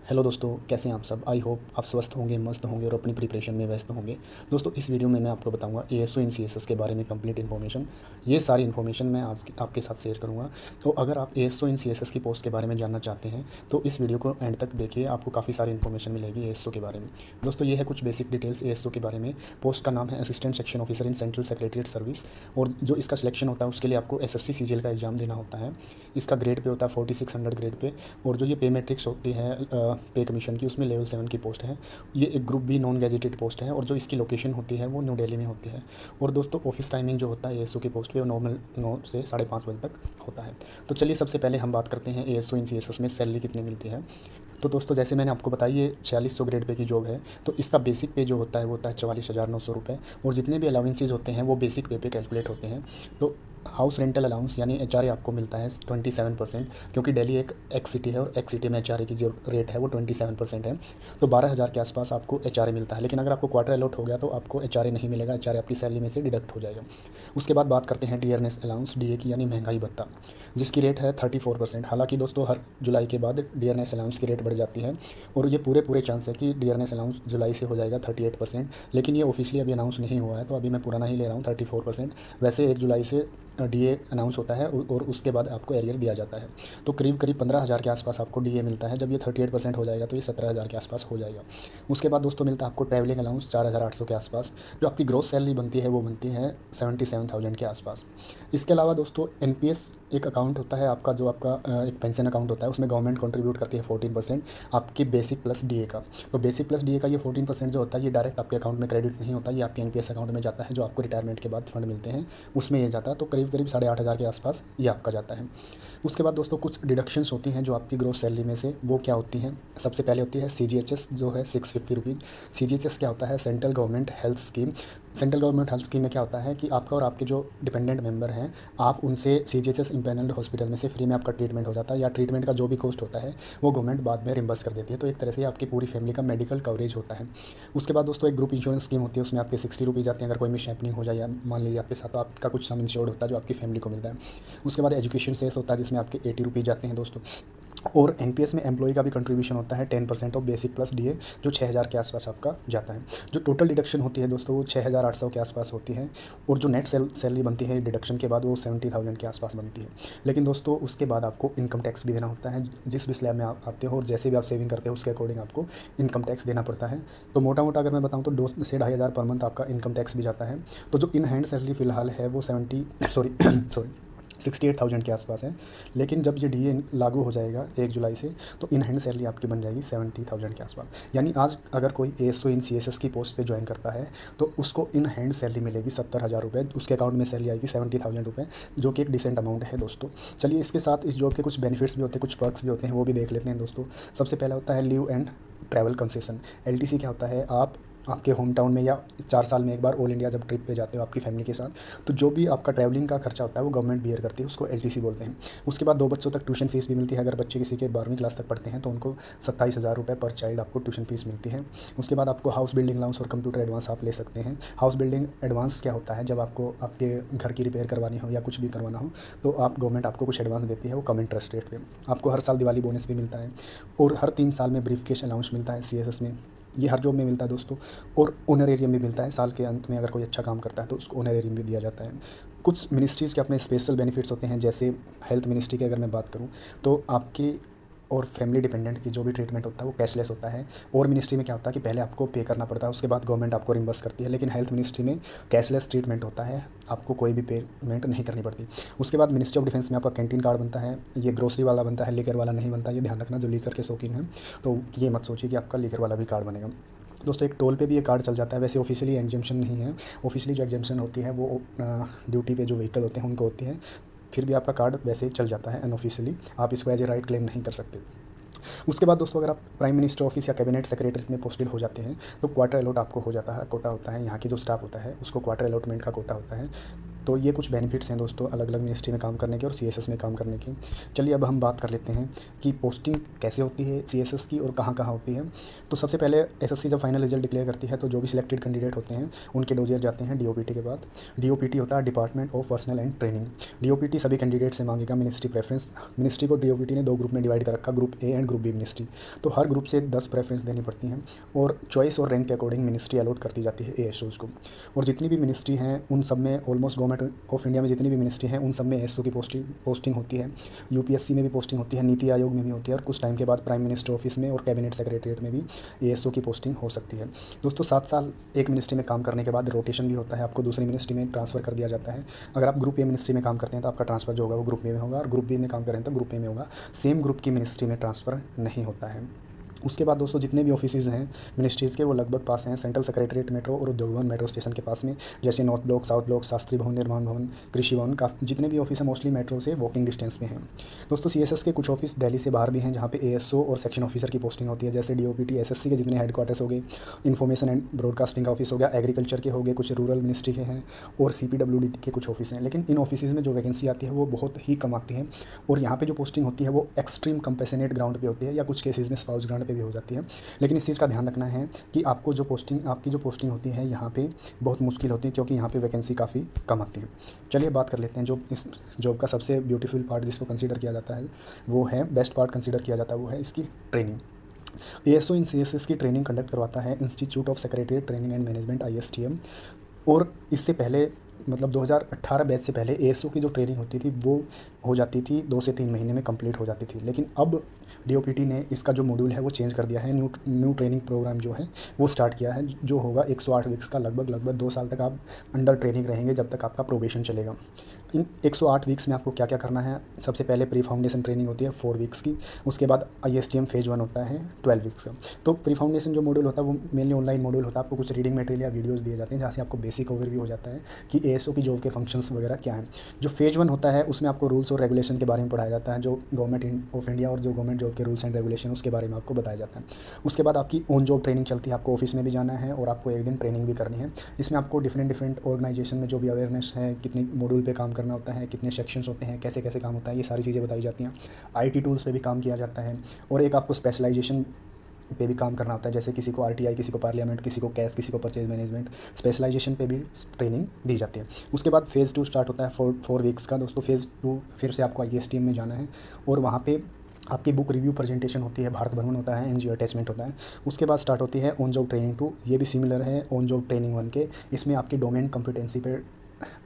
Hello दोस्तों, कैसे हैं आप सब। आई होप आप स्वस्थ होंगे, मस्त होंगे और अपनी प्रिपरेशन में व्यस्त होंगे। दोस्तों, इस वीडियो में मैं आपको बताऊंगा एएसओ इन सीएसएस के बारे में कंप्लीट इन्फॉर्मेशन। ये सारी इन्फॉर्मेशन मैं आज आपके साथ शेयर करूंगा। तो अगर आप एएसओ इन सीएसएस की पोस्ट के बारे में जानना चाहते हैं तो इस वीडियो को एंड तक देखिए, आपको काफ़ी सारी इन्फॉर्मेशन मिलेगी एएसओ के बारे में। दोस्तों, ये है कुछ बेसिक डिटेल्स एएसओ के बारे में। पोस्ट का नाम है assistant section officer in central secretariat service. और जो इसका सिलेक्शन होता है उसके लिए आपको एसएससी सीजीएल का एग्ज़ाम देना होता है। इसका ग्रेड पे होता है 4600 ग्रेड पे। और जो ये पे मैट्रिक्स होती है पे कमीशन की, उसमें लेवल 7 की पोस्ट है। ये एक group B non gazetted post है और जो इसकी लोकेशन होती है वो न्यू दिल्ली में होती है। और दोस्तों, ऑफिस टाइमिंग जो होता है एएसओ की पोस्ट पे वो नॉर्मल 9 से 5:30 बजे तक होता है। तो चलिए सबसे पहले हम बात करते हैं एएसओ इन सीएसएस में सैलरी कितनी मिलती है। तो दोस्तों, जैसे मैंने आपको बताया ये 4600 ग्रेड पे की जॉब है। तो इसका बेसिक पे जो होता है वो होता है 44,900 रुपये। और जितने भी अलाउंसेज होते हैं वो बेसिक पे कैलकुलेट होते हैं। तो हाउस रेंटल अलाउंस यानी एचआरए आपको मिलता है 27%, क्योंकि दिल्ली एक एक्स सिटी है और एक्स सिटी में एचआरए की जो रेट है वो 27% है। तो 12,000 के आसपास आपको एचआरए मिलता है। लेकिन अगर आपको क्वार्टर अलॉट हो गया तो आपको एचआरए नहीं मिलेगा, एचआरए आपकी सैलरी में से डिडक्ट हो जाएगा। उसके बाद बात करते हैं डियरनेस अलाउंस, डीए की यानी महंगाई भत्ता, जिसकी रेट है 34%। हालांकि दोस्तों, हर जुलाई के बाद डियरनेस अलाउंस की रेट बढ़ जाती है और ये पूरे चांस है कि डियरनेस अलाउंस जुलाई से हो जाएगा 38%। लेकिन ये ऑफिशियली अभी अनाउंस नहीं हुआ है, तो अभी मैं पुराना ही ले रहा हूँ 34%। वैसे 1 जुलाई से डीए अनाउंस होता है और उसके बाद आपको एरियर दिया जाता है। तो करीब करीब 15,000 के आसपास आपको डीए मिलता है। जब ये 38% हो जाएगा तो ये 17,000 के आसपास हो जाएगा। उसके बाद दोस्तों मिलता है आपको ट्रैवलिंग अलाउंस 4,800 के आसपास। जो आपकी ग्रोस सैलरी बनती है वो बनती है 77,000 के आसपास। इसके अलावा दोस्तों एनपीएस एक अकाउंट होता है आपका, जो आपका एक पेंशन अकाउंट होता है, उसमें गवर्नमेंट कंट्रीब्यूट करती है 14% आपकी बेसिक प्लस डीए का। तो बेसिक प्लस डीए का ये 14% जो होता है ये डायरेक्ट आपके अकाउंट में क्रेडिट नहीं होता, ये आपके एनपीएस अकाउंट में जाता है, जो आपको रिटायरमेंट के बाद फंड मिलते हैं उसमें ये जाता है। तो करीब करीब 8,500 के आसपास ये आपका जाता है। उसके बाद दोस्तों कुछ डिडक्शंस होती हैं जो आपकी ग्रोस सैलरी में से, वो क्या होती हैं। सबसे पहले होती है सीजीएचएस, जो है 650 रुपीज़। सीजीएचएस क्या होता है, central government health scheme. Central government health scheme में क्या होता है कि आपका और आपके जो डिपेंडेंट मेंबर हैं, आप उनसे सीजीएचएस इम्पैनल्ड हॉस्पिटल में से फ्री में आपका ट्रीटमेंट हो जाता है, या ट्रीटमेंट का जो भी कॉस्ट होता है वो गवर्नमेंट बाद में रिम्बर्स कर देती है। तो एक तरह से आपकी पूरी फैमिली का मेडिकल कवरेज होता है। उसके बाद दोस्तों एक ग्रुप इंश्योरेंस स्कीम होती है, उसमें आपके 60 रुपीज़ आते हैं अगर कोई मिस हैपनिंग हो जाए, या मान लीजिए आपके साथ, तो आपका कुछ सम इंश्योर्ड होता है जो आपकी फैमिली को मिलता है। उसके बाद एजुकेशन सेस होता है जिसमें आपके 80 रुपीज़ आते हैं दोस्तों। और एनपीएस में एम्प्लॉय का भी कंट्रीब्यूशन होता है 10% ऑफ बेसिक प्लस डीए, जो 6,000 के आसपास आपका जाता है। जो टोटल डिडक्शन होती है दोस्तों वो 6,800 के आसपास होती है। और जो नेट सैलरी बनती है डिडक्शन के बाद वो 70,000 के आसपास बनती है। लेकिन दोस्तों उसके बाद आपको इनकम टैक्स भी देना होता है। जिस भी स्लैब में आप आते हो और जैसे भी आप सेविंग करते हो उसके अकॉर्डिंग आपको इनकम टैक्स देना पड़ता है। तो मोटा मोटा अगर मैं बताऊँ तो 2 से 2,500 पर मंथ आपका इनकम टैक्स भी जाता है। तो जो इन हैंड सैलरी फ़िलहाल है वो 68,000 के आसपास है। लेकिन जब ये डीए लागू हो जाएगा 1 जुलाई से, तो इन हैंड सैलरी आपकी बन जाएगी 70,000 के आसपास। यानी आज अगर कोई एएसओ इन सीएसएस की पोस्ट पे ज्वाइन करता है तो उसको इन हैंड सैलरी मिलेगी 70,000 रुपये, उसके अकाउंट में सैलरी आएगी 70,000 रुपये, जो कि एक डिसेंट अमाउंट है दोस्तों। चलिए इसके साथ इस जॉब के कुछ बेनिफिट्स भी होते हैं, कुछ पर्क्स भी होते हैं, वो भी देख लेते हैं दोस्तों। सबसे पहला होता है leave and travel concession. LTC क्या होता है, आप आपके होम टाउन में या 4 साल में एक बार ऑल इंडिया जब ट्रिप पे जाते हो आपकी फैमिली के साथ, तो जो भी आपका ट्रैवलिंग का खर्चा होता है वो गवर्नमेंट बियर करती है, उसको एलटीसी बोलते हैं। उसके बाद 2 बच्चों तक ट्यूशन फीस भी मिलती है। अगर बच्चे किसी के 12वीं क्लास तक पढ़ते हैं तो उनको 27,000 रुपये पर चाइल्ड आपको ट्यूशन फीस मिलती है। उसके बाद आपको हाउस बिल्डिंग अलाउंस और कंप्यूटर एडवांस आप ले सकते हैं। हाउस बिल्डिंग एडवांस क्या होता है, जब आपको आपके घर की रिपेयर करवानी हो या कुछ भी करवाना हो तो आप गवर्नमेंट आपको कुछ एडवांस देती है, वो कम इंटरेस्ट रेट पे। आपको हर साल दिवाली बोनस भी मिलता है और हर 3 साल में ब्रीफ केस अलाउंस मिलता है सीएसएस में। ये हर जॉब में मिलता है दोस्तों। और ऑनरेरियम भी मिलता है, साल के अंत में अगर कोई अच्छा काम करता है तो उसको ऑनरेरियम भी दिया जाता है। कुछ मिनिस्ट्रीज़ के अपने स्पेशल बेनिफिट्स होते हैं, जैसे हेल्थ मिनिस्ट्री की अगर मैं बात करूँ तो आपकी और फैमिली डिपेंडेंट की जो भी ट्रीटमेंट होता है वो कैशलेस होता है। और मिनिस्ट्री में क्या होता है कि पहले आपको पे करना पड़ता है, उसके बाद गवर्नमेंट आपको रिम्बर्स करती है। लेकिन हेल्थ मिनिस्ट्री में कैशलेस ट्रीटमेंट होता है, आपको कोई भी पेमेंट नहीं करनी पड़ती। उसके बाद मिनिस्ट्री ऑफ डिफेंस में आपका कैंटीन कार्ड बनता है। ये ग्रोसरी वाला बनता है, लीकर वाला नहीं बनता, ये ध्यान रखना जो लीकर के शौकीन हैं तो ये मत सोचिए कि आपका लीकर वाला भी कार्ड बनेगा। दोस्तों एक टोल पे भी ये कार्ड चल जाता है, वैसे ऑफिशियली एग्जाम्पशन नहीं है। ऑफिशियली जो एग्जाम्पशन होती है वो ड्यूटी पे जो व्हीकल होते हैं उनको होती है। फिर भी आपका कार्ड वैसे ही चल जाता है अनऑफिशियली, आप इसको एज ए राइट क्लेम नहीं कर सकते। उसके बाद दोस्तों अगर आप प्राइम मिनिस्टर ऑफिस या कैबिनेट सेक्रेटरी में पोस्टेड हो जाते हैं तो क्वार्टर अलॉट आपको हो जाता है, कोटा होता है। यहाँ की जो स्टाफ होता है उसको क्वार्टर अलॉटमेंट का कोटा होता है। तो ये कुछ बेनिफिट्स हैं दोस्तों अलग अलग मिनिस्ट्री में काम करने के और सीएसएस में काम करने के। चलिए अब हम बात कर लेते हैं कि पोस्टिंग कैसे होती है सीएसएस की और कहाँ कहाँ होती है। तो सबसे पहले एसएससी जब फाइनल रिजल्ट डिक्लेयर करती है तो जो भी सिलेक्टेड कैंडिडेट होते हैं उनके डोजियर जाते हैं डीओपीटी के बाद। डीओपीटी होता है department of personnel and training. DOPT सभी कैंडिडेट से मांगेगा मिनिस्ट्री प्रेफरेंस। मिनिस्ट्री को डीओपीटी ने 2 ग्रुप में डिवाइड कर रखा, group A and group B ministry. तो हर ग्रुप से 10 प्रेफरेंस देनी पड़ती हैं और चॉइस और रैंक के अकॉर्डिंग मिनिस्ट्री अलॉट करती जाती है एएसओज को। और जितनी भी मिनिस्ट्री हैं उन सब में ऑलमोस्ट गवर्नमेंट ऑफ इंडिया में जितनी भी मिनिस्ट्री हैं उन सब में एएसओ की पोस्टिंग होती है। यूपीएससी में भी पोस्टिंग होती है, नीति आयोग में भी होती है और कुछ टाइम के बाद प्राइम मिनिस्टर ऑफिस में और कैबिनेट सेक्रेटरीट में भी एएसओ की पोस्टिंग हो सकती है। दोस्तों 7 साल एक मिनिस्ट्री में काम करने के बाद रोटेशन भी होता है, आपको दूसरी मिनिस्ट्री में ट्रांसफ़र कर दिया जाता है। अगर आप ग्रुप ए मिनिस्ट्री में काम करते हैं तो आपका ट्रांसफ़र जो होगा वो ग्रुप ए में होगा और ग्रुप बी में काम करें तो ग्रुप ए में होगा। सेम ग्रुप की मिनिस्ट्री में ट्रांसफ़र नहीं होता है। उसके बाद दोस्तों जितने भी ऑफिसेज़ हैं मिनिस्ट्रीज़ के वो लगभग पास हैं सेंट्रल सेक्रेटरीट मेट्रो और उद्योग भवन मेट्रो स्टेशन के पास में, जैसे north block, south block, Shastri भवन, निर्माण भवन, कृषि भवन का जितने भी ऑफिस हैं मोस्टली मेट्रो से वॉकिंग डिस्टेंस में हैं। दोस्तों सीएसएस के कुछ ऑफिस दिल्ली से बाहर भी हैं जहाँ पे एएसओ और सेक्शन ऑफिसर की पोस्टिंग होती है, जैसे डीओपीटी एसएससी के जितने हेडक्वार्टर्स हो गए, इन्फॉर्मेशन एंड ब्रॉडकास्टिंग का ऑफिस हो गया, एग्रीकल्चर के हो गए, कुछ रूरल मिनिस्ट्री के हैं और सीपीडब्ल्यूडी के कुछ ऑफिस हैं। लेकिन इन ऑफिस में जो वैकेंसी आती है वो बहुत ही कम आती है और यहाँ पे जो पोस्टिंग होती है वो एक्सट्रीम कंपेशनेट ग्राउंड पे होती है या कुछ केसेस में स्पाउस ग्राउंड पे भी हो जाती है। लेकिन इस चीज़ का ध्यान रखना है कि आपकी जो पोस्टिंग होती है यहाँ पे बहुत मुश्किल होती है क्योंकि यहाँ पे वैकेंसी काफ़ी कम आती है। चलिए बात कर लेते हैं जो इस जॉब का सबसे ब्यूटीफुल पार्ट जिसको कंसीडर किया जाता है वो है बेस्ट पार्ट कंसीडर किया जाता है वो है इसकी ट्रेनिंग। एएसओ इन सीएसएस की ट्रेनिंग कंडक्ट करवाता है institute of secretariat training and management ISTM. और इससे पहले मतलब 2018 बैच से पहले एएसओ की जो ट्रेनिंग होती थी वो हो जाती थी 2 से 3 महीने में कंप्लीट हो जाती थी। लेकिन अब डीओपीटी ने इसका जो मॉड्यूल है वो चेंज कर दिया है, न्यू ट्रेनिंग प्रोग्राम जो है वो स्टार्ट किया है जो होगा 108 वीक्स का, लगभग 2 साल तक आप अंडर ट्रेनिंग रहेंगे जब तक आपका प्रोबेशन चलेगा। इन 108 वीक्स में आपको क्या क्या करना है, सबसे पहले प्री फाउंडेशन ट्रेनिंग होती है 4 वीक्स की, उसके बाद आईएसटीएम फेज 1 होता है 12 वीक्स का। तो प्री फाउंडेशन जो मॉड्यूल होता है वो मेनली ऑनलाइन मॉड्यूल होता है, आपको कुछ रीडिंग मटेरियल या वीडियोस दिए जाते हैं जहाँ से आपको बेसिक ओवरव्यू हो जाता है कि एएसओ की जॉब के फंक्शंस वगैरह क्या हैं। जो फेज 1 होता है उसमें आपको रूल्स और रेगुलेशन के बारे में पढ़ाया जाता है, जो गवर्नमेंट ऑफ इंडिया और जो गवर्नमेंट जॉब के रूल्स एंड रेगुलेशन उसके बारे में आपको बताया जाता है। उसके बाद आपकी ऑन जॉब ट्रेनिंग चलती है, आपको ऑफिस में भी जाना है और आपको एक दिन ट्रेनिंग भी करनी है। इसमें आपको डिफरेंट ऑर्गेनाइजेशन में जो भी अवेयरनेस है, कितने मॉड्यूल पे काम करना होता है, कितने सेक्शंस होते हैं, कैसे कैसे काम होता है, ये सारी चीज़ें बताई जाती हैं। आईटी टूल्स पे भी काम किया जाता है और एक आपको स्पेशलाइजेशन पे भी काम करना होता है, जैसे किसी को आरटीआई, किसी को पार्लियामेंट, किसी को कैश, किसी को परचेज मैनेजमेंट, स्पेशलाइजेशन पे भी ट्रेनिंग दी जाती है। उसके बाद फेज़ 2 स्टार्ट होता है 4 वीक्स का। दोस्तों फेज़ 2 फिर से आपको आईएसटीएम में जाना है और वहाँ पे आपकी बुक रिव्यू प्रेजेंटेशन होती है, भारत भ्रमण होता है, एनजीओ अटैचमेंट होता है। उसके बाद स्टार्ट होती है ऑन जॉब ट्रेनिंग 2, ये भी सिमिलर है ऑन जॉब ट्रेनिंग 1 के। इसमें आपकी डोमेन कॉम्पिटेंसी पे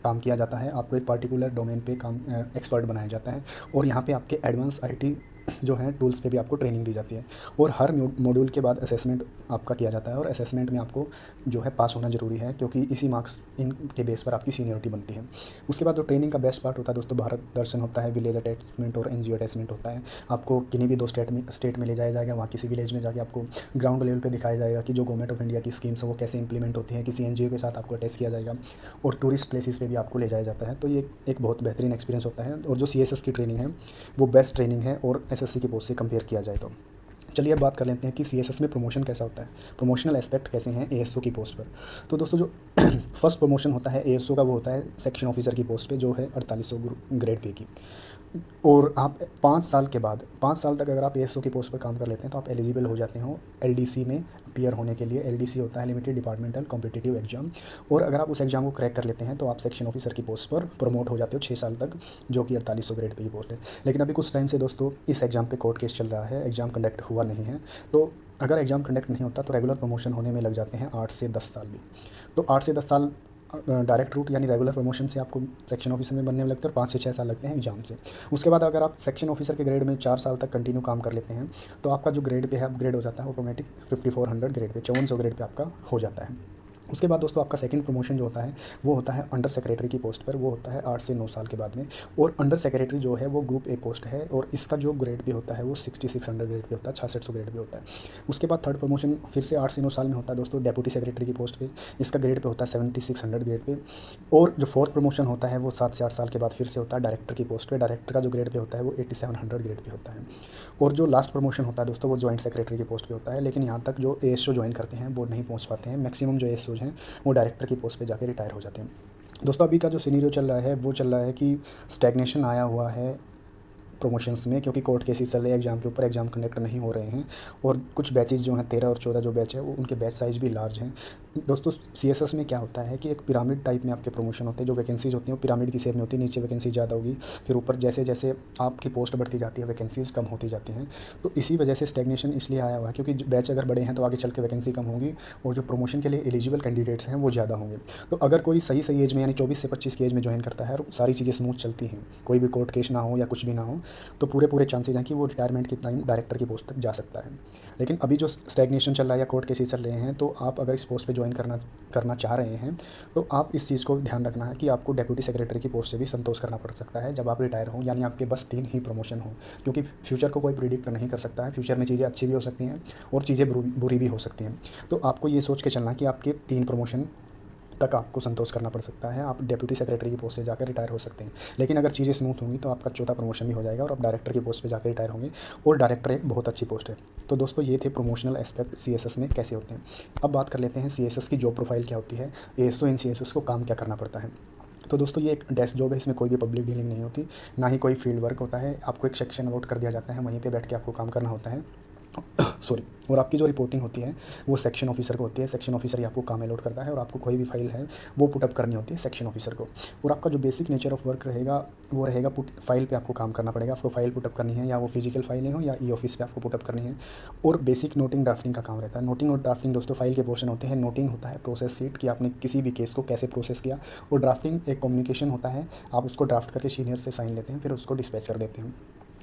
काम किया जाता है, आपको एक पार्टिकुलर डोमेन पे काम एक्सपर्ट बनाया जाता है और यहाँ पे आपके एडवांस आईटी जो है टूल्स पे भी आपको ट्रेनिंग दी जाती है। और हर मॉड्यूल के बाद असेसमेंट आपका किया जाता है और असेसमेंट में आपको जो है पास होना ज़रूरी है क्योंकि इसी मार्क्स इनके बेस पर आपकी सीनियरिटी बनती है। उसके बाद जो ट्रेनिंग का बेस्ट पार्ट होता है दोस्तों भारत दर्शन होता है, विलेज अटैचमेंट और एनजीओ अटैचमेंट होता है। आपको किन्हीं भी 2 स्टेट में ले जाया जाएगा, वहाँ किसी विलेज में जाके आपको ग्राउंड लेवल पर दिखाया जाएगा कि जो गवर्नमेंट ऑफ इंडिया की स्कीम्स है वो कैसे इंप्लीमेंट होती हैं, किसी एनजीओ के साथ आपको अटैच किया जाएगा और टूरिस्ट प्लेसेस पे भी आपको ले जाया जाता है। तो ये एक बहुत बेहतरीन एक्सपीरियंस होता है और जो सीएसएस की ट्रेनिंग है वो बेस्ट ट्रेनिंग है और एसएससी की पोस्ट से कंपेयर किया जाए तो। चलिए अब बात कर लेते हैं कि सीएसएस में प्रमोशन कैसा होता है, प्रमोशनल एस्पेक्ट कैसे हैं एएसओ की पोस्ट पर। तो दोस्तों जो फर्स्ट प्रमोशन होता है एएसओ का वो होता है सेक्शन ऑफिसर की पोस्ट पे जो है 4800 ग्रेड पे की। और आप 5 साल के बाद 5 साल तक अगर आप एएसओ की पोस्ट पर काम कर लेते हैं तो आप एलिजिबल हो जाते हो एलडीसी में अपीयर होने के लिए। एलडीसी होता है लिमिटेड डिपार्टमेंटल कॉम्पिटिटिव एग्जाम और अगर आप उस एग्ज़ाम को क्रैक कर लेते हैं तो आप सेक्शन ऑफिसर की पोस्ट पर प्रमोट हो जाते हो 6 साल तक, जो कि 4800 ग्रेड पे की पोस्ट है। लेकिन अभी कुछ टाइम से दोस्तों इस एग्ज़ाम पे कोर्ट केस चल रहा है, एग्ज़ाम कंडक्ट हुआ नहीं है। तो अगर एग्ज़ाम कंडक्ट नहीं होता तो रेगुलर प्रमोशन होने में लग जाते हैं 8 से 10 साल भी। तो 8 से 10 साल डायरेक्ट रूट यानी रेगुलर प्रमोशन से आपको सेक्शन ऑफिसर में बनने में लगता है, 5 से 6 साल लगते हैं एग्जाम से। उसके बाद अगर आप सेक्शन ऑफिसर के ग्रेड में 4 साल तक कंटिन्यू काम कर लेते हैं तो आपका जो ग्रेड पे है अपग्रेड हो जाता है automatic 5400 grade pay, 5400 grade pay आपका हो जाता है। उसके बाद दोस्तों आपका सेकंड प्रमोशन जो होता है वो होता है अंडर सेक्रेटरी की पोस्ट पर, वो होता है 8 से 9 साल के बाद में। और अंडर सेक्रेटरी जो है वो ग्रुप ए पोस्ट है और इसका जो ग्रेड पे होता है वो 6600 ग्रेड पे होता है, 6600 ग्रेड पे होता है। उसके बाद थर्ड प्रमोशन फिर से 8 से 9 साल में होता है दोस्तों डेप्यूटी सेक्रेटरी की पोस्ट पे, इसका ग्रेड पे होता है 7600 ग्रेड पे। और जो फोर्थ प्रमोशन होता है वो 7 से 8 साल के बाद फिर से होता है डायरेक्टर की पोस्ट पे, डायरेक्टर का जो ग्रेड पे होता है वो 8700 ग्रेड पे होता है। और जो लास्ट प्रमोशन होता है दोस्तों वो जॉइंट सेक्रेटरी की पोस्ट पे होता है, लेकिन यहाँ तक जो एएसओ ज्वाइन करते हैं वो नहीं पहुँच पाते हैं, मैक्सिमम जो एएसओ हैं वो डायरेक्टर की पोस्ट पे जाके रिटायर हो जाते हैं। दोस्तों अभी का जो सिनेरियो चल रहा है वो चल रहा है कि स्टैग्नेशन आया हुआ है प्रमोशंस में, क्योंकि कोर्ट केसेस चल रहे हैं, एग्ज़ाम के ऊपर एग्ज़ाम कंडक्ट नहीं हो रहे हैं। और कुछ बैचेज़ जो हैं 13 और 14 जो बैच है वो उनके बैच साइज़ भी लार्ज हैं। दोस्तों सीएसएस में क्या होता है कि एक पिरामिड टाइप में आपके प्रमोशन होते हैं, जो वैकेंसीज़ होती हैं वो पिरामिड की शेप में होती है। नीचे वैकेंसी ज़्यादा होगी, फिर ऊपर जैसे जैसे आपकी पोस्ट बढ़ती जाती है वैकेंसीज़ कम होती जाती हैं। तो इसी वजह से स्टैग्नेशन इसलिए आया हुआ है, क्योंकि बैच अगर बड़े हैं तो आगे चल के वैकेंसी कम होगी और जो प्रमोशन के लिए एलिजिबल कैंडिडेट्स हैं वो ज़्यादा होंगे। तो अगर कोई सही सही एज में यानी 24 से 25 की एज में ज्वाइन करता है और सारी चीज़ें स्मूथ चलती हैं, कोई भी कोर्ट केस ना हो या कुछ भी ना हो, तो पूरे पूरे चांसेज हैं कि वो रिटायरमेंट के टाइम डायरेक्टर की पोस्ट तक जा सकता है। लेकिन अभी जो स्टैग्नेशन चल रहा है या कोर्ट केसेस चल रहे हैं, तो आप अगर इस पोस्ट पे ज्वाइन करना करना चाह रहे हैं तो आप इस चीज़ को ध्यान रखना है कि आपको डेप्यूटी सेक्रेटरी की पोस्ट से भी संतोष करना पड़ सकता है जब आप रिटायर हों, यानी आपके बस 3 ही प्रमोशन हो। क्योंकि फ्यूचर को कोई प्रिडिक्ट नहीं कर सकता है, फ्यूचर में चीज़ें अच्छी भी हो सकती हैं और चीज़ें बुरी भी हो सकती हैं। तो आपको ये सोच के चलना कि आपके 3 प्रमोशन तक आपको संतोष करना पड़ सकता है, आप डेप्यूटी सेक्रेटरी की पोस्ट से जाकर रिटायर हो सकते हैं। लेकिन अगर चीज़ें स्मूथ होंगी तो आपका चौथा प्रमोशन भी हो जाएगा और आप डायरेक्टर की पोस्ट पे जाकर रिटायर होंगे, और डायरेक्टर एक बहुत अच्छी पोस्ट है। तो दोस्तों ये थे प्रमोशनल एस्पेक्ट सीएसएस में कैसे होते हैं। अब बात कर लेते हैं सीएसएस की जॉब प्रोफाइल क्या होती है, एएसओ इन सीएसएस को काम क्या करना पड़ता है। तो दोस्तों ये एक डेस्क जॉब है, इसमें कोई भी पब्लिक डीलिंग नहीं होती, ना ही कोई फील्ड वर्क होता है। आपको एक सेक्शन अलॉट कर दिया जाता है, वहीं पे बैठ के आपको काम करना होता है। सॉरी। और आपकी जो रिपोर्टिंग होती है वो सेक्शन ऑफिसर को होती है। सेक्शन ऑफिसर ही आपको काम अलॉट करता है और आपको कोई भी फाइल है वो पुटअप करनी होती है सेक्शन ऑफिसर को। और आपका जो बेसिक नेचर ऑफ वर्क रहेगा वो रहेगा पुट फाइल पे आपको काम करना पड़ेगा। आपको फाइल पुटअप करनी है, या वो फिजिकल फाइलें हो या ई ऑफिस पे आपको पुटअप करनी है। और बेसिक नोटिंग ड्राफ्टिंग का काम रहता है। नोटिंग और ड्राफ्टिंग दोस्तों फाइल के पोर्शन होते हैं। नोटिंग होता है प्रोसेस सीट कि आपने किसी भी केस को कैसे प्रोसेस किया, और ड्राफ्टिंग एक कम्युनिकेशन होता है, आप उसको ड्राफ्ट करके सीनियर से साइन लेते हैं, फिर उसको डिस्पैच कर देते हैं।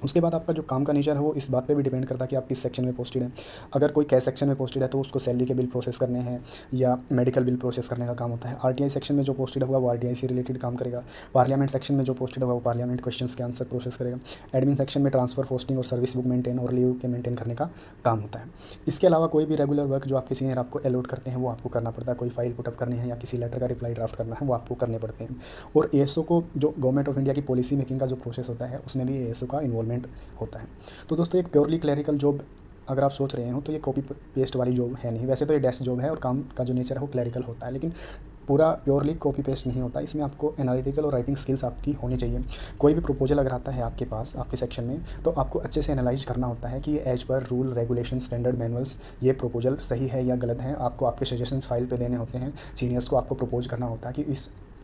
उसके बाद आपका जो काम का नेचर है वो इस बात पे भी डिपेंड करता है कि आप किस सेक्शन में पोस्टेड हैं। अगर कोई कैश सेक्शन में पोस्टेड है तो उसको सैलरी के बिल प्रोसेस करने हैं या मेडिकल बिल प्रोसेस करने का काम होता है। आरटीआई सेक्शन में जो पोस्टेड होगा वो आरटीआई से रिलेटेड काम करेगा। पार्लियामेंट सेक्शन में जो पोस्टेड होगा वो पार्लियामेंट क्वेश्चंस के आंसर प्रोसेस करेगा। एडमिन सेक्शन में ट्रांसफर, पोस्टिंग और सर्विस बुक मेंटेन और लीव के मेंटेन करने का काम होता है। इसके अलावा कोई भी रेगुलर वर्क जो आपके सीनियर आपको अलॉट करते हैं वो आपको करना पड़ता है। कोई फाइल पुटअप करनी है या किसी लेटर का रिप्लाई ड्राफ्ट करना है वो आपको करने पड़ते हैं। और एएसओ को जो गवर्नमेंट ऑफ इंडिया की पॉलिसी मेकिंग का जो प्रोसेस होता है उसमें भी एएसओ का इन्वॉल्वमेंट होता है। तो दोस्तों एक प्योरली क्लरिकल जॉब अगर आप सोच रहे हो तो ये कॉपी पेस्ट वाली जॉब है नहीं। वैसे तो ये डेस्क जॉब है और काम का जो नेचर है वो क्लरिकल होता है, लेकिन पूरा प्योरली कॉपी पेस्ट नहीं होता। इसमें आपको एनालिटिकल और राइटिंग स्किल्स आपकी होनी चाहिए। कोई भी प्रपोजल अगर आता है आपके पास आपके सेक्शन में तो आपको अच्छे से एनालाइज करना होता है कि ये as per rule regulation standard manuals ये प्रपोजल सही है या गलत है। आपको आपके सजेशंस फाइल पे देने होते हैं, सीनियर्स को आपको प्रपोज करना होता है कि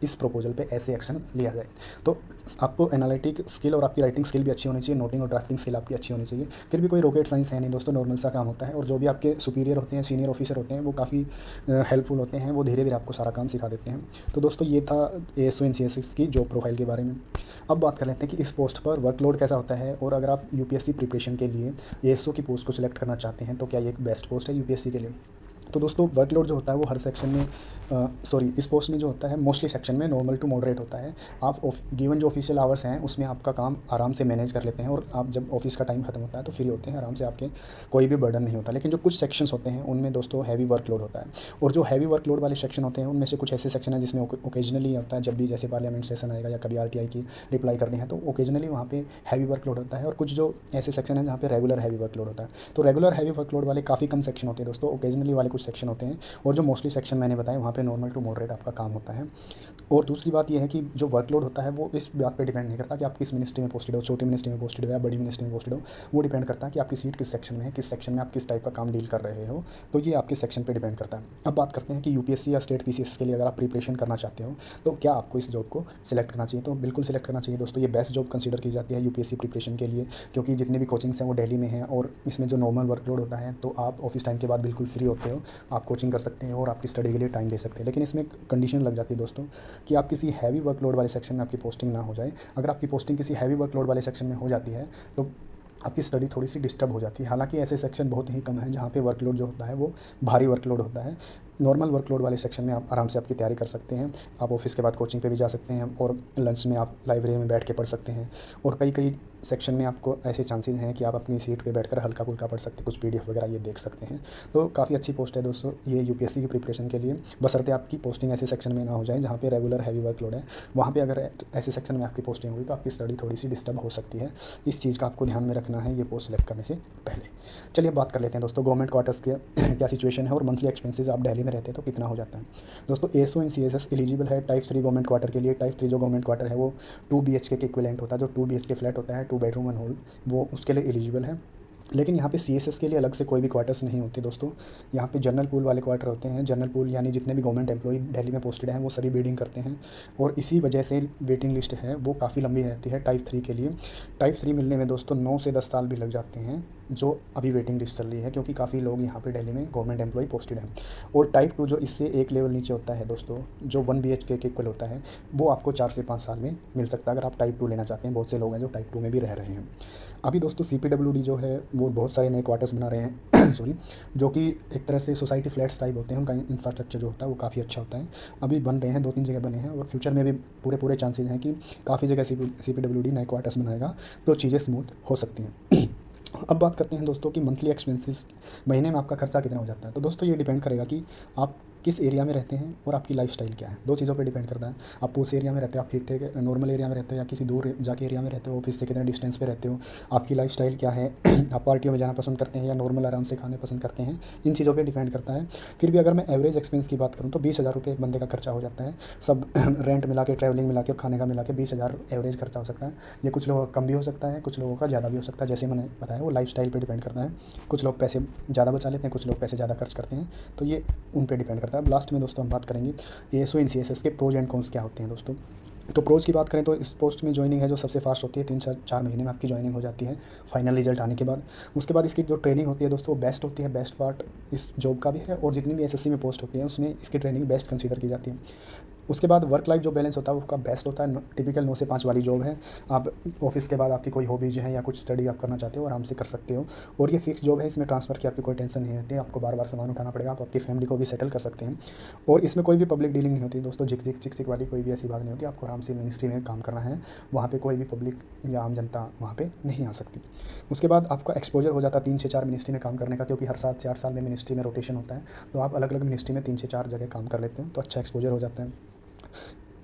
इस प्रपोजल पे ऐसे एक्शन लिया जाए। तो आपको एनालिटिक स्किल और आपकी राइटिंग स्किल भी अच्छी होनी चाहिए, नोटिंग और ड्राफ्टिंग स्किल आपकी अच्छी होनी चाहिए। फिर भी कोई रॉकेट साइंस है नहीं दोस्तों, नॉर्मल सा काम होता है। और जो भी आपके सुपीरियर होते हैं, सीनियर ऑफिसर होते हैं, वो काफ़ी हेल्पफुल होते हैं, वो धीरे धीरे आपको सारा काम सिखा देते हैं। तो दोस्तों ये था एएसओ इन सीएसएस की जॉब प्रोफाइल के बारे में। अब बात कर लेते हैं कि इस पोस्ट पर वर्कलोड कैसा होता है, और अगर आप यूपीएससी प्रिपरेशन के लिए एएसओ की पोस्ट को सिलेक्ट करना चाहते हैं तो क्या ये एक बेस्ट पोस्ट है यूपीएससी के लिए। तो दोस्तों वर्कलोड जो होता है वो हर सेक्शन में इस पोस्ट में जो होता है मोस्टली सेक्शन में नॉर्मल टू मॉडरेट होता है। आप गिवन जो ऑफिशियल आवर्स हैं उसमें आपका काम आराम से मैनेज कर लेते हैं, और आप जब ऑफिस का टाइम खत्म होता है तो फ्री होते हैं आराम से, आपके कोई भी बर्डन नहीं होता। लेकिन जो कुछ सेक्शंस होते हैं उनमें दोस्तों हैवी वर्कलोड होता है। और जो हैवी वर्कलोड वाले सेक्शन होते हैं उनमें से कुछ ऐसे सेक्शन हैं जिसमें ओकेजनली होता है, जब भी जैसे पार्लियामेंट सेशन आएगा या कभी आरटीआई की रिप्लाई करनी है तो ओकेजनली वहाँ पे हैवी वर्कलोड होता है। और कुछ जो ऐसे सेक्शन हैं जहाँ पे रेगुलर हैवी वर्कलोड होता है। तो रेगुलर हैवी वर्कलोड वाले काफ़ी कम सेक्शन होते हैं दोस्तों, ओकेजनली वाले कुछ सेक्शन होते हैं। और जो मोस्टली सेक्शन मैंने बताया वहाँ पे नॉर्मल टू मॉडरेट आपका काम होता है। और दूसरी बात यह है कि जो वर्कलोड होता है वो इस बात पे डिपेंड नहीं करता कि आप किस मिनिस्ट्री में पोस्टेड हो, छोटी मिनिस्ट्री में पोस्टेड हो या बड़ी मिनिस्ट्री में पोस्टेड हो। वो डिपेंड करता है कि आपकी सीट किस सेक्शन में है, किस सेक्शन में आप किस टाइप का काम डील कर रहे हो। तो ये आपके सेक्शन पे डिपेंड करता है। अब बात करते हैं कि यूपीएससी या स्टेट पीसीएस के लिए अगर आप प्रिपरेशन करना चाहते हो तो क्या आपको इस जॉब को सिलेक्ट करना चाहिए। तो बिल्कुल सिलेक्ट करना चाहिए दोस्तों। ये बेस्ट जॉब कंसिडर की जाती है यूपीएससी प्रिपरेशन के लिए, क्योंकि जितने भी कोचिंग्स हैं वो दिल्ली में हैं, और इसमें जो नॉर्मल वर्कलोड होता है तो आप ऑफिस टाइम के बाद बिल्कुल फ्री होते हो, आप कोचिंग कर सकते हैं और आपकी स्टडी के लिए टाइम दे सकते हैं। लेकिन इसमें कंडीशन लग जाती है दोस्तों कि आप किसी हैवी वर्कलोड वाले सेक्शन में आपकी पोस्टिंग ना हो जाए। अगर आपकी पोस्टिंग किसी हैवी वर्कलोड वाले सेक्शन में हो जाती है तो आपकी स्टडी थोड़ी सी डिस्टर्ब हो जाती है। हालांकि ऐसे सेक्शन बहुत ही कम हैं जहाँ पे वर्कलोड जो होता है वो भारी वर्कलोड होता है। नॉर्मल वर्कलोड वाले सेक्शन में आप आराम से आपकी तैयारी कर सकते हैं। आप ऑफिस के बाद कोचिंग पे भी जा सकते हैं, और लंच में आप लाइब्रेरी में बैठ के पढ़ सकते हैं। और कई कई सेक्शन में आपको ऐसे चांसेस हैं कि आप अपनी सीट पे बैठकर हल्का फुल्का पढ़ सकते हैं, कुछ पीडीएफ वगैरह ये देख सकते हैं। तो काफ़ी अच्छी पोस्ट है दोस्तों ये यूपीएससी की प्रिपरेशन के लिए, बशर्ते आपकी पोस्टिंग ऐसे सेक्शन में ना हो जाए जहाँ पे रेगुलर हैवी वर्कलोड है। वहाँ पे अगर ऐसे सेक्शन में आपकी पोस्टिंग हुई तो आपकी स्टडी थोड़ी सी डिस्टर्ब हो सकती है। इस चीज़ का आपको ध्यान में रखना है ये पोस्ट सेलेक्ट करने से पहले। चलिए बात कर लेते हैं दोस्तों गवर्नमेंट क्वार्टर्स के क्या सिचुएशन है और मंथली एक्सपेंसेस आप दिल्ली में में रहते हैं तो कितना हो जाता है। दोस्तों ASO इन CSS एलिजिबल है टाइप 3 गवर्नमेंट क्वार्टर के लिए। टाइप 3 जो गवर्नमेंट क्वार्टर है वो 2 BHK के इक्विवेलेंट होता है। जो 2 BHK फ्लैट होता है, 2 बेडरूम 1 हॉल, वो उसके लिए एलिजिबल है। लेकिन यहाँ पे CSS के लिए अलग से कोई भी क्वार्टर्स नहीं होते दोस्तों। यहाँ पे जनरल पूल वाले क्वार्टर होते हैं। जनरल पूल यानी जितने भी गवर्नमेंट एम्प्लॉय दिल्ली में पोस्टेड हैं वो सभी बिडिंग करते हैं, और इसी वजह से वेटिंग लिस्ट है वो काफ़ी लंबी रहती है टाइप 3 के लिए। टाइप 3 मिलने में दोस्तों 9 से 10 साल भी लग जाते हैं, जो अभी वेटिंग लिस्ट चल रही है, क्योंकि काफ़ी लोग यहाँ पे दिल्ली में गवर्नमेंट एम्प्लॉय पोस्टेड हैं। और टाइप 2 जो इससे एक लेवल नीचे होता है दोस्तों, जो 1 BHK के इक्वल होता है, वो आपको 4 से 5 साल में मिल सकता है अगर आप टाइप 2 लेना चाहते हैं। बहुत से लोग हैं जो टाइप 2 में भी रह रहे हैं। अभी दोस्तों CPWD जो है वो बहुत सारे नए क्वार्टर्स बना रहे हैं सॉरी, जो कि एक तरह से सोसाइटी फ्लैट्स टाइप होते हैं। उनका इंफ्रास्ट्रक्चर जो होता है वो काफ़ी अच्छा होता है। अभी बन रहे हैं, 2-3 जगह बने हैं, और फ्यूचर में भी पूरे पूरे चांसेस हैं कि काफ़ी जगह CPWD नए क्वार्टर्स बनाएगा, तो चीज़ें स्मूथ हो सकती हैं। अब बात करते हैं दोस्तों कि मंथली एक्सपेंसेस, महीने में आपका खर्चा कितना हो जाता है। तो दोस्तों ये डिपेंड करेगा कि आप किस एरिया में रहते हैं और आपकी लाइफस्टाइल क्या है। दो चीज़ों पे डिपेंड करता है। आप उस एरिया में रहते हो, आप ठीक ठाक नॉर्मल एरिया में रहते हो, या किसी दूर जाके एरिया में रहते हो, ऑफिस से कितने डिस्टेंस पे रहते हो, आपकी लाइफस्टाइल क्या है आप पार्टियों में जाना पसंद करते हैं या नॉर्मल आराम से खाने पसंद करते हैं, इन चीज़ों पर डिपेंड करता है। फिर भी अगर मैं एवरेज एक्सपेंस की बात करूँ तो 20,000 रुपये एक बंदे का खर्चा हो जाता है। सब रेंट मिला के, ट्रैवलिंग मिला के और खाने का मिला के 20,000 एवरेज खर्चा हो सकता है। ये कुछ लोगों का कम भी हो सकता है, कुछ लोगों का ज़्यादा भी हो सकता है। जैसे मैंने बताया वो लाइफस्टाइल पे डिपेंड करता है। कुछ लोग पैसे ज़्यादा बचा लेते हैं, कुछ लोग पैसे ज़्यादा खर्च करते हैं, तो ये उन पे डिपेंड करता है। अब लास्ट में दोस्तों हम बात करेंगे ASO इन CSS के प्रोज एंड कॉन्स क्या होते हैं दोस्तों। तो प्रोज की बात करें तो इस पोस्ट में ज्वाइनिंग है जो सबसे फास्ट होती है, 3 से 4 महीने में आपकी ज्वाइनिंग हो जाती है फाइनल रिजल्ट आने के बाद। उसके बाद इसकी जो ट्रेनिंग होती है दोस्तों वो बेस्ट होती है। बेस्ट पार्ट इस जॉब का भी है, और जितनी भी SSC में पोस्ट होती है उसमें इसकी ट्रेनिंग बेस्ट कंसीडर की जाती है। उसके बाद वर्क लाइफ जो बैलेंस होता है वो उसका बेस्ट होता है। टिपिकल 9 से 5 वाली जॉब है। आप ऑफिस के बाद आपकी कोई हॉबीज हैं या कुछ स्टडी आप करना चाहते हो आराम से कर सकते हो, और ये फिक्स जॉब है। इसमें ट्रांसफ़र की आपकी कोई टेंशन नहीं रहती है, आपको बार बार सामान उठाना पड़ेगा, आप आपकी फैमिली को भी सेटल कर सकते हैं। और इसमें कोई भी पब्लिक डीलिंग नहीं होती दोस्तों। झिक झिक चिक चिक वाली कोई भी ऐसी बात नहीं होती। आपको आराम से मिनिस्ट्री में काम करना है, वहाँ पर कोई भी पब्लिक या आम जनता वहाँ पर नहीं आ सकती। उसके बाद आपका एक्सपोजर हो जाता है 3 से 4 मिनिस्ट्री में काम करने का, क्योंकि हर 7 से 8 साल में मिनिस्ट्री में रोटेशन होता है, तो आप अलग अलग मिनिस्ट्री में 3 से 4 जगह काम कर लेते हैं, तो अच्छा एक्सपोजर हो जाता है।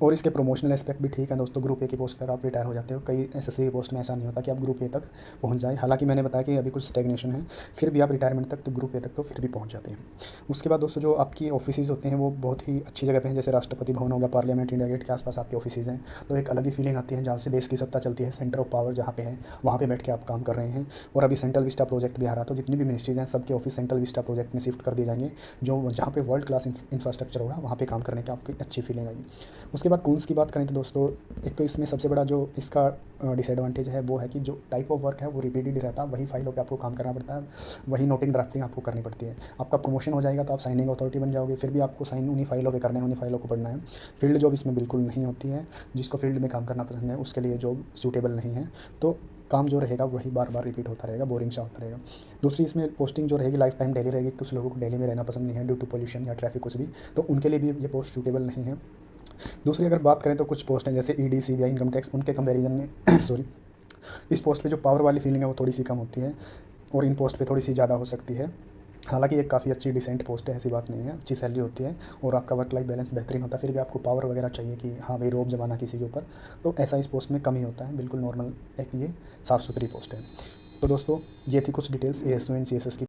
और इसके प्रमोशनल एस्पेक्ट भी ठीक है दोस्तों। ग्रुप ए की पोस्ट तक आप रिटायर हो जाते हो। कई SSC की पोस्ट में ऐसा नहीं होता कि आप ग्रुप ए तक पहुंच जाए। हालांकि मैंने बताया कि अभी कुछ स्टेगनेशन है, फिर भी आप रिटायरमेंट तक तो ग्रुप ए तक तो फिर भी पहुंच जाते हैं। उसके बाद दोस्तों जो आपकी ऑफिसेज होते हैं वो बहुत ही अच्छी जगह पे हैं, जैसे राष्ट्रपति भवन हो गया, पार्लियामेंट, इंडिया गेट के आसपास आपके ऑफिसेज हैं, तो एक अलग ही फीलिंग आती है जहाँ से देश की सत्ता चलती है। सेंटर ऑफ पावर जहाँ पे है वहाँ पे बैठ के आप काम कर रहे हैं। और अभी सेंट्रल विस्टा प्रोजेक्ट भी आ रहा, तो जितनी भी मिनिस्ट्रीज हैं सबके ऑफिस सेंट्रल विस्टा प्रोजेक्ट में शिफ्ट कर दिए जाएंगे, जो जहाँ पे वर्ल्ड क्लास इंफ्रास्ट्रक्चर होगा वहाँ पे काम करने की आपको अच्छी फीलिंग आएगी। उसके बाद कून्स की बात करें तो दोस्तों एक तो इसमें सबसे बड़ा जो इसका डिसएडवांटेज है वो है कि जो टाइप ऑफ वर्क है वो रिपीटेड रहता है। वही फाइलों पे आपको काम करना पड़ता है, वही नोटिंग ड्राफ्टिंग आपको करनी पड़ती है। आपका प्रमोशन हो जाएगा तो आप साइनिंग अथॉरिटी बन जाओगे, फिर भी आपको साइन उन्हीं फाइलों पे करना है, उन्हीं फाइलों को पढ़ना है। फील्ड जॉब इसमें बिल्कुल नहीं होती है। जिसको फील्ड में काम करना पसंद है उसके लिए जॉब सूटेबल नहीं है। तो काम जो रहेगा वही बार बार रिपीट होता रहेगा, बोरिंग सा होता रहेगा। दूसरी इसमें पोस्टिंग जो रहेगी लाइफ टाइम डेली रहेगी। कुछ लोगों को डेली में रहना पसंद नहीं है ड्यू टू पोल्यूशन या ट्रैफिक कुछ भी, तो उनके लिए भी ये पोस्ट सूटेबल नहीं है। दूसरी अगर बात करें तो कुछ पोस्ट हैं जैसे ED CBI इनकम टैक्स, उनके कंपैरिजन में सॉरी, इस पोस्ट पे जो पावर वाली फीलिंग है वो थोड़ी सी कम होती है, और इन पोस्ट पे थोड़ी सी ज़्यादा हो सकती है। हालांकि एक काफ़ी अच्छी डिसेंट पोस्ट है, ऐसी बात नहीं है, अच्छी सैलरी होती है और आपका वर्क लाइफ बैलेंस बेहतरीन होता है। फिर भी आपको पावर वगैरह चाहिए कि हाँ भाई रोब जमाना किसी के ऊपर, तो ऐसा इस पोस्ट में कम ही होता है। बिल्कुल नॉर्मल एक ये साफ़ सुथरी पोस्ट है। तो दोस्तों ये थी कुछ डिटेल्स ASO इन CSS की।